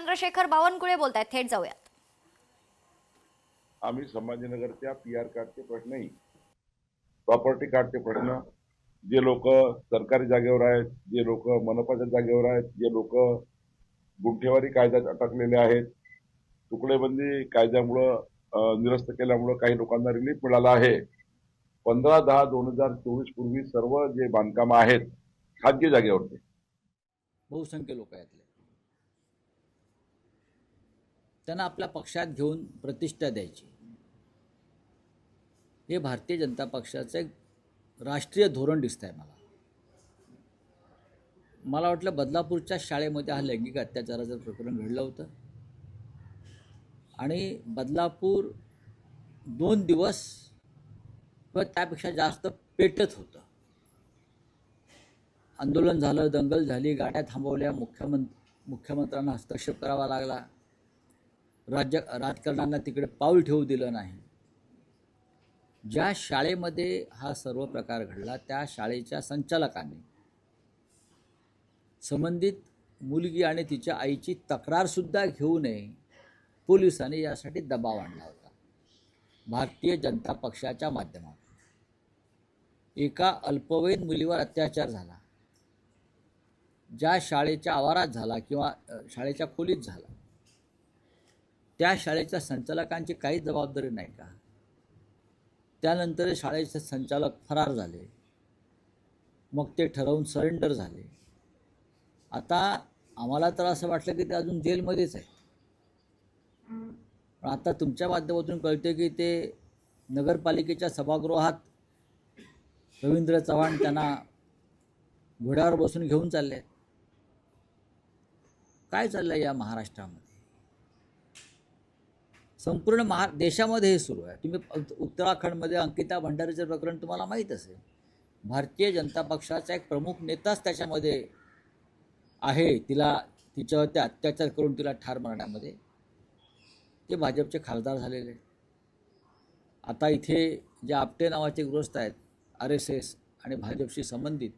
चंद्रशेखर बावनकुळे बोलतायत, थेट जाऊयात. आम्ही संभाजीनगरच्या PR कार्डचे प्रश्नही, प्रॉपर्टी कार्डचे प्रश्न, जे लोक सरकारी जागेवर आहेत, जे लोक मनपाच्या जागेवर आहेत, जे लोक गुंठेवारी कायद्यात अटकलेले आहेत, तुकडेबंदी कायद्यामुळं निरस्त केल्यामुळं काही लोकांना रिलीफ मिळाला आहे. 15/10/2024 पूर्वी सर्व जे बांधकाम आहेत खाजगी जागेवरचे, बहुसंख्य लोक यातले, त्यांना आपल्या पक्षात घेऊन प्रतिष्ठा द्यायची, हे भारतीय जनता पक्षाचं एक राष्ट्रीय धोरण दिसतंय मला वाटलं बदलापूरच्या शाळेमध्ये हा लैंगिक अत्याचाराचं प्रकरण घडलं होतं आणि बदलापूर 2 दिवस किंवा त्यापेक्षा जास्त पेटत होतं. आंदोलन झालं, दंगल झाली, गाड्या थांबवल्या, मुख्यमंत्र्यांना हस्तक्षेप करावा लागला, राजकारण्यांना तिकडे पाऊल ठेवू दिलं नाही. ज्या शाळेमध्ये हा सर्व प्रकार घडला त्या शाळेच्या संचालकांनी संबंधित मुलगी आणि तिच्या आईची तक्रारसुद्धा घेऊ नये, पोलिसांनी यासाठी दबाव आणला होता. भारतीय जनता पक्षाच्या माध्यमातून एका अल्पवयीन मुलीवर अत्याचार झाला, ज्या शाळेच्या आवारात झाला किंवा शाळेच्या खोलीत झाला, त्या शाळेच्या संचालकांची काही जबाबदारी नाही का? त्यानंतर शाळेचे संचालक फरार झाले, मग ते ठरवून सरेंडर झाले. आता आम्हाला तर असं वाटलं की ते अजून जेलमध्येच आहे, पण आता तुमच्या माध्यमातून कळते की ते नगरपालिकेच्या सभागृहात रवींद्र चव्हाण त्यांना घोड्यावर बसून घेऊन चालले. काय चाललंय या महाराष्ट्रामध्ये? संपूर्ण देशामध्ये हे सुरू आहे. तुम्ही उत्तराखंडमध्ये अंकिता भंडारीचं प्रकरण तुम्हाला माहीत असेल. भारतीय जनता पक्षाचा एक प्रमुख नेताच त्याच्यामध्ये आहे. तिच्यावरती अत्याचार करून तिला ठार मारण्यामध्ये ते भाजपचे खासदार झालेले. आता इथे जे आपटे नावाचे गृहस्थ आहेत RSS आणि भाजपशी संबंधित,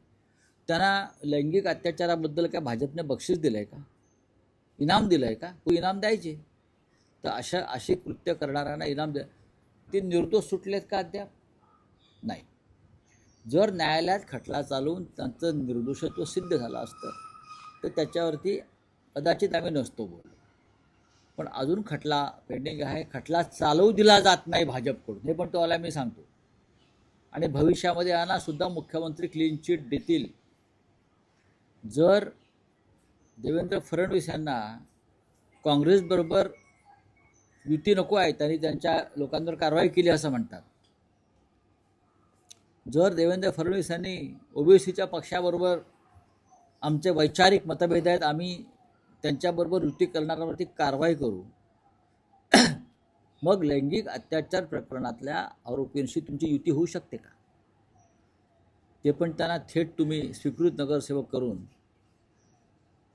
त्यांना लैंगिक अत्याचाराबद्दल काय भाजपने बक्षीस दिलं आहे का? इनाम दिलं आहे का? तो इनाम द्यायचे. तर अशी कृत्य करणाऱ्यांना इनाम द्या. ते निर्दोष सुटलेत का अद्याप? नाही. जर न्यायालयात खटला चालवून त्यांचं निर्दोषत्व सिद्ध झालं असतं तर त्याच्यावरती कदाचित आम्ही नसतो बोललो. पण अजून खटला पेंडिंग आहे. खटला चालवू दिला जात नाही भाजपकडून, हे पण तुम्हाला मी सांगतो. आणि भविष्यामध्ये यांना सुद्धा मुख्यमंत्री क्लीन चिट देतील. जर देवेंद्र फडणवीस यांना काँग्रेसबरोबर युती नको आहे, त्यांनी त्यांच्या लोकांवर कारवाई केली असं म्हणतात. जर देवेंद्र फडणवीस यांनी OBCच्या पक्षाबरोबर आमचे वैचारिक मतभेद आहेत, आम्ही त्यांच्याबरोबर युती करणाऱ्यावरती कारवाई करू, मग लैंगिक अत्याचार प्रकरणातल्या आरोपींशी तुमची युती होऊ शकते का? ते पण त्यांना थेट तुम्ही स्वीकृत नगरसेवक करून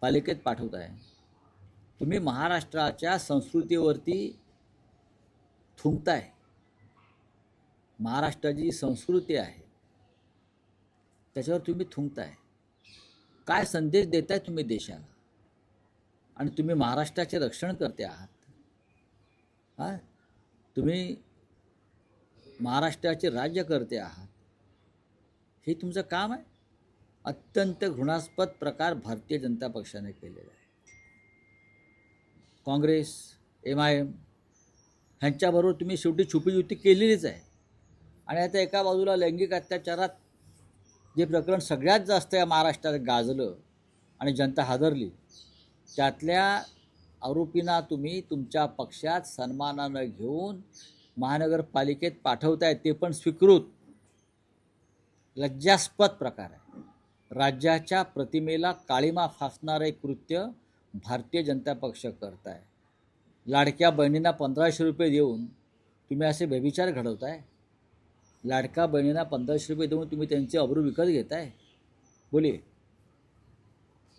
पालिकेत पाठवताय. तुम्ही महाराष्ट्राच्या संस्कृतीवरती थुंकताय. महाराष्ट्राची संस्कृती आहे त्याच्यावर तुम्ही थुंकताय. काय संदेश देताय तुम्ही देशाला? आणि तुम्ही महाराष्ट्राचे रक्षण करते आहात. तुम्ही महाराष्ट्राचे राज्य करते आहात, हे तुमचं काम आहे. अत्यंत घृणास्पद प्रकार भारतीय जनता पक्षाने केलेला आहे. काँग्रेस, MIM ह्यांच्याबरोबर तुम्ही शेवटी छुपी युती केलेलीच आहे. आणि आता एका बाजूला लैंगिक अत्याचारात जे प्रकरण सगळ्यात जास्त या महाराष्ट्रात गाजलं आणि जनता हादरली, त्यातल्या आरोपींना तुम्ही तुमच्या पक्षात सन्मानानं घेऊन महानगरपालिकेत पाठवताय, ते पण स्वीकृत. लज्जास्पद प्रकार आहे. राज्याच्या प्रतिमेला काळिमा फासणारे कृत्य भारतीय जनता पक्ष करताय. लाडक्या बहिणींना 1500 रुपये देऊन तुम्ही असे व्यभिचार घडवताय. लाडक्या बहिणींना 1500 रुपये देऊन तुम्ही त्यांचे अब्रू विकत घेताय. बोलिये.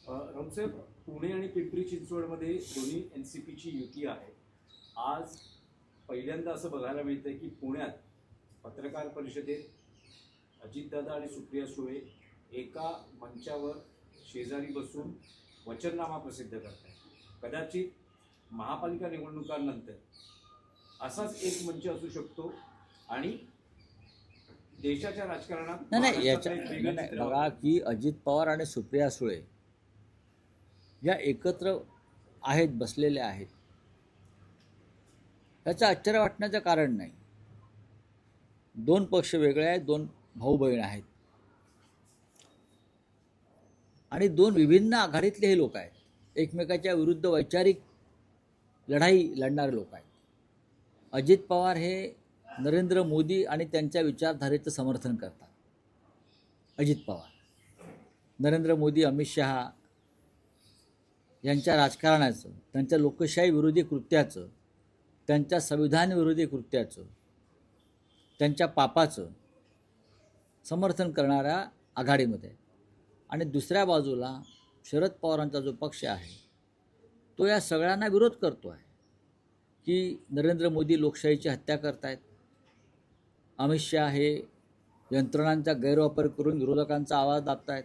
रामसाहेब, पुणे आणि पिंपरी चिंचवडमध्ये दोन्ही NCPची युती आहे. आज पहिल्यांदा असं बघायला मिळतंय की पुण्यात पत्रकार परिषदेत अजितदादा आणि सुप्रिया सुळे एका मंचावर शेजारी बसून वचननामा प्रसिद्ध करतात. कदाचित महापालिका निवडणुकांनंतर असाच एक मंच असू शकतो आणि देशाच्या राजकारणात नाही महाराष्ट्राचं एक वेगळं नाही, चित्र बघा की अजित पवार आणि सुप्रिया सुळे या एकत्र आहेत, बसलेले आहेत, याचं आश्चर्य वाटण्याचं कारण नाही. दोन पक्ष वेगळे आहेत, दोन भाऊ बहीण आहेत आणि दोन विभिन्न आघाडीतले हे लोक आहेत. एकमेकाच्या विरुद्ध वैचारिक लढाई लढणारे लोक आहेत. अजित पवार हे नरेंद्र मोदी आणि त्यांच्या विचारधारेचं समर्थन करतात. अजित पवार नरेंद्र मोदी, अमित शहा यांच्या राजकारणाचं, त्यांच्या लोकशाही विरोधी कृत्याचं, त्यांच्या संविधान विरोधी कृत्याचं, त्यांच्या पापाचं समर्थन करणाऱ्या आघाडीमध्ये. आणि दुसऱ्या बाजूला शरद पवारांचा जो पक्ष आहे तो या सगळ्यांना विरोध करतो आहे की नरेंद्र मोदी लोकशाहीची हत्या करतायत, अमित शहा हे यंत्रणांचा गैरवापर करून विरोधकांचा आवाज दाबतायत,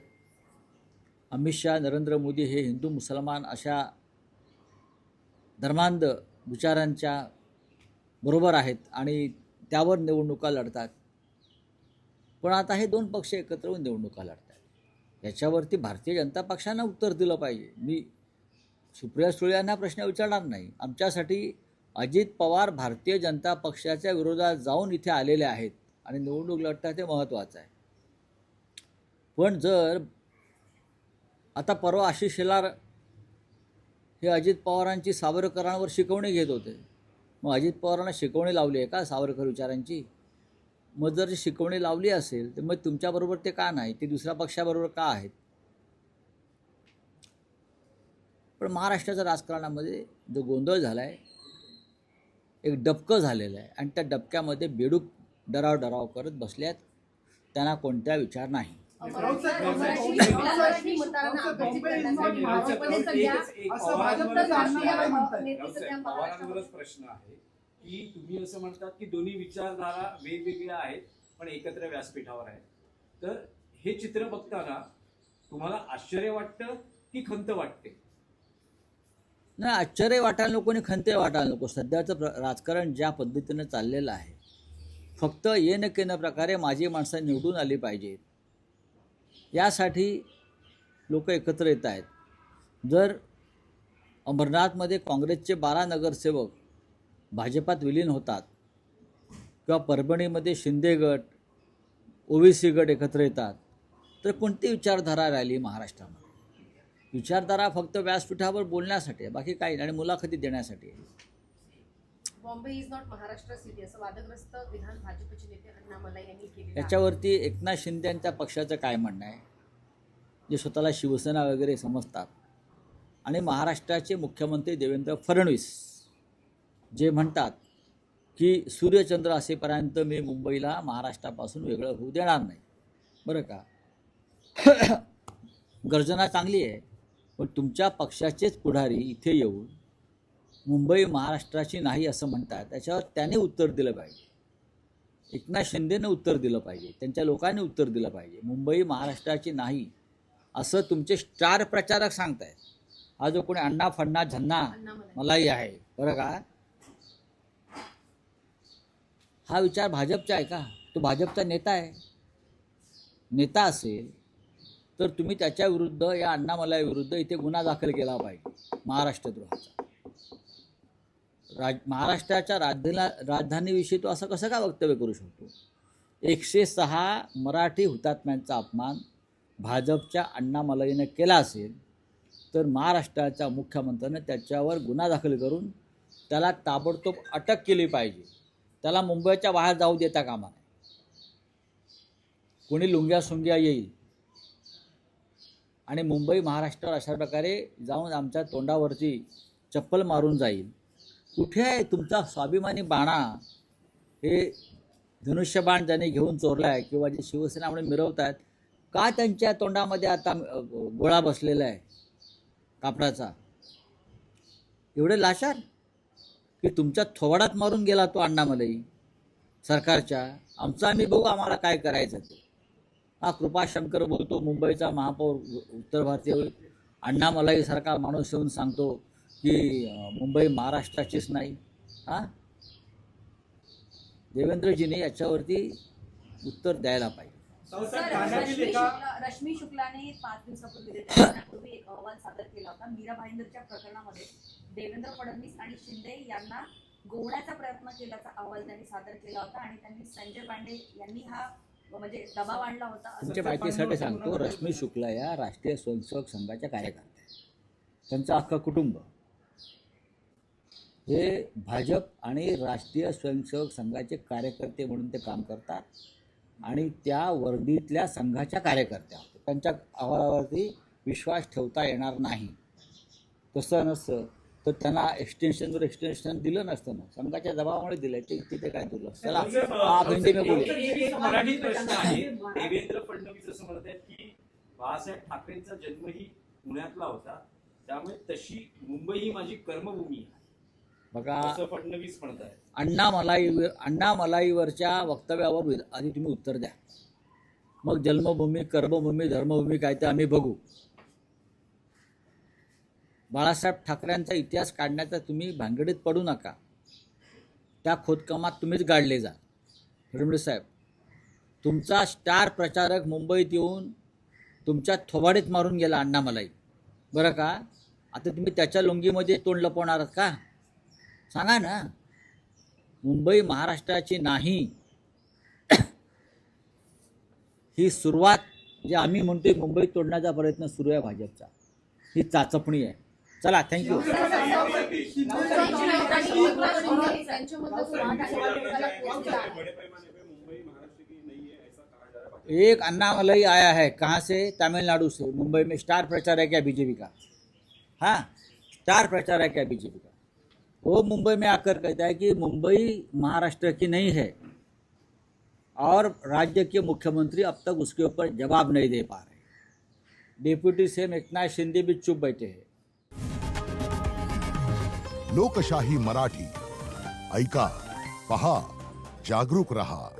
अमित शहा, नरेंद्र मोदी हे हिंदू मुसलमान अशा धर्मांध विचारांच्या बरोबर आहेत आणि त्यावर निवडणुका लढतात. पण आता हे दोन पक्ष एकत्र होऊन निवडणुका लढतात. याच्यावरती भारतीय जनता पक्षानं उत्तर दिलं पाहिजे. मी सुप्रिया सुळे यांना प्रश्न विचारणार नाही. आमच्यासाठी अजित पवार भारतीय जनता पक्षाच्या विरोधात जाऊन इथे आलेले आहेत आणि निवडणूक लढतात हे महत्त्वाचं आहे. पण जर आता परवा आशिष शेलार हे अजित पवारांची सावरकरांवर शिकवणी घेत होते, मग अजित पवारांना शिकवणी लावली आहे का सावरकर विचारांची? मग जर शिकवणी लावली असेल तर मग तुमच्याबरोबर ते का नाही, ते दुसऱ्या पक्षाबरोबर का आहेत? पण महाराष्ट्राच्या राजकारणामध्ये जो गोंधळ झाला आहे, एक डबकं झालेलं आहे आणि त्या डबक्यामध्ये बेडूक डराव करत बसल्यात. त्यांना कोणत्या विचार नाही. पवारांवरच प्रश्न आहे की तुम्ही असं म्हणतात की दोन्ही विचारधारा वेगवेगळ्या आहेत पण एकत्र व्यासपीठावर आहेत. तर हे चित्र बघताना तुम्हाला आश्चर्य वाटतं की खंत वाटते? नाही, आश्चर्य वाटायला नको आणि खंत वाटायला नको. सध्याचं राजकारण ज्या पद्धतीनं चाललेलं आहे, फक्त ये न के न प्रकारे माझी माणसं निवडून आली पाहिजेत यासाठी लोक एकत्र येत आहेत. जर अमरनाथमध्ये काँग्रेसचे 12 नगरसेवक भाजपात विलीन होतात किंवा परभणीमध्ये शिंदे गट, ओबीसी गट एकत्र येतात, तर कोणती विचारधारा राहिली महाराष्ट्रामध्ये? विचारधारा फक्त व्यासपीठावर बोलण्यासाठी आहे, बाकी काही नाही, आणि मुलाखती देण्यासाठी आहे. Bombay is not Maharashtra city असं वादग्रस्त विधान भाजपचे नेते अण्णामलाई यांनी केले. याच्यावरती एकनाथ शिंदे यांच्या पक्षाचं काय म्हणणं आहे, जे स्वतःला शिवसेना वगैरे समजतात, आणि महाराष्ट्राचे मुख्यमंत्री देवेंद्र फडणवीस जे म्हणतात की सूर्यचंद्र असेपर्यंत मी मुंबईला महाराष्ट्रापासून वेगळं होऊ देणार नाही. बरं का? गर्जना चांगली आहे, पण तुमच्या पक्षाचेच पुढारी इथे येऊन मुंबई महाराष्ट्राची नाही असं म्हणतात, त्याच्यावर त्याने उत्तर दिलं पाहिजे. एकनाथ शिंदेनं उत्तर दिलं पाहिजे, त्यांच्या लोकांनी उत्तर दिलं पाहिजे. मुंबई महाराष्ट्राची नाही असं तुमचे स्टार प्रचारक सांगतायत. हा जो कोणी अण्णा फण्णा झन्ना मलाही आहे, बरं का, हा विचार भाजपचा आहे का? तो भाजपचा नेता आहे. नेता असेल तर तुम्ही त्याच्या विरुद्ध, या अण्णामलाई विरुद्ध इथे गुन्हा दाखल केला पाहिजे, महाराष्ट्रद्रोहाचा. महाराष्ट्राच्या राजधानीविषयी तो असं कसं का वक्तव्य करू शकतो? 106 मराठी हुतात्म्यांचा अपमान भाजपच्या अण्णामलाईनं केला असेल तर महाराष्ट्राच्या मुख्यमंत्र्यानं त्याच्यावर गुन्हा दाखल करून त्याला ताबडतोब अटक केली पाहिजे. त्याला मुंबईच्या बाहेर जाऊ देता कामा नये. कोणी लुंग्या सुंग्या येईल आणि मुंबई महाराष्ट्रावर अशा प्रकारे जाऊन आमच्या तोंडावरती चप्पल मारून जाईल. कुठे आहे तुमचा स्वाभिमानी बाणा? हे धनुष्यबाण ज्याने घेऊन चोरला आहे किंवा जे शिवसेना म्हणून मिरवत आहेत, का त्यांच्या तोंडामध्ये आता गोळा बसलेला आहे कापडाचा? एवढे लाचार की तुमच्या थोबाडात मारून गेला तो अण्णामलाई सरकारच्या. आमचं आम्ही बघू, आम्हाला काय करायचं ते. हा कृपाशंकर बोलतो, मुंबईचा महापौर उत्तर भारतीय, अण्णामलाई सारखा माणूस येऊन सांगतो की मुंबई महाराष्ट्राचीच नाही. हां, देवेंद्रजीने याच्यावरती उत्तर द्यायला पाहिजे. सर, रश्मी शुक्लाने 5 दिवसापूर्वी एक अहवाल सादर केला होता. मीरा भाईंदरच्या प्रकरणामध्ये देवेंद्र फडणवीस आणि शिंदे यांना गोवण्याचा प्रयत्न केल्याचा अहवाल त्यांनी सादर केला होता आणि त्यांनी संजय पांडे यांनी हा म्हणजे दबाव आणला होता. तुमच्या माहितीसाठी सांगतो, रश्मी शुक्ला या राष्ट्रीय स्वयंसेवक संघाच्या कार्यकर्त्या आहेत. त्यांचं अख्खं कुटुंब हे भाजप आणि राष्ट्रीय स्वयंसेवक संघाचे कार्यकर्ते म्हणून ते काम करतात आणि त्या वर्दीतल्या संघाच्या कार्यकर्त्या होत्या. त्यांच्या अहवालावरती विश्वास ठेवता येणार नाही. तसं नसतं तर त्यांना एक्सटेन्शन दिलं नसतं ना, संघाच्या दबावामुळे दिलं. ते तिथे काय दिलं. चला आप हिंदी में बोलिए. मराठी प्रश्न आहे. देवेंद्र फडणवीस असं म्हणत आहेत की बाळासाहेब ठाकरेंचा जन्मही पुण्यातला होता, त्यामुळे तशी मुंबई ही माझी कर्मभूमी आहे बघा, असं फडणवीस म्हणत आहेत. अण्णा मलाईवरच्या वक्तव्यावर आधी तुम्ही उत्तर द्या, मग जन्मभूमी, कर्मभूमी, धर्मभूमी काय ते आम्ही बघू. बाळासाहेब ठाकरेंचा इतिहास काढण्याचा तुम्ही भानगडीत पडू नका. त्या खोदकामात तुम्हीच गाडले जा. फडणवीस साहेब, तुमचा स्टार प्रचारक मुंबईत येऊन तुमच्या थोबाडीत मारून गेला अण्णामलाई, बरं का. आता तुम्ही त्याच्या लुंगीमध्ये तोंड लपवणार आहात का? सांगा ना. मुंबई महाराष्ट्राची नाही ही सुरुवात जे आम्ही म्हणतोय मुंबई तोडण्याचा प्रयत्न सुरू आहे भाजपचा, ही चाचपणी आहे. चला, थँक्यू. एक अन्नामलाई आया है, कहाँ से? तमिलनाडु से. मुंबई में स्टार प्रचार है क्या बीजेपी का? हाँ, स्टार प्रचार है क्या बीजेपी का? वो मुंबई में आकर कहता है कि मुंबई महाराष्ट्र की नहीं है और राज्य के मुख्यमंत्री अब तक उसके ऊपर जवाब नहीं दे पा रहे. डेप्यूटी सीएम एकनाथ शिंदे भी चुप बैठे हैं. लोकशाही मराठी ऐका, पहा, जागरूक रहा.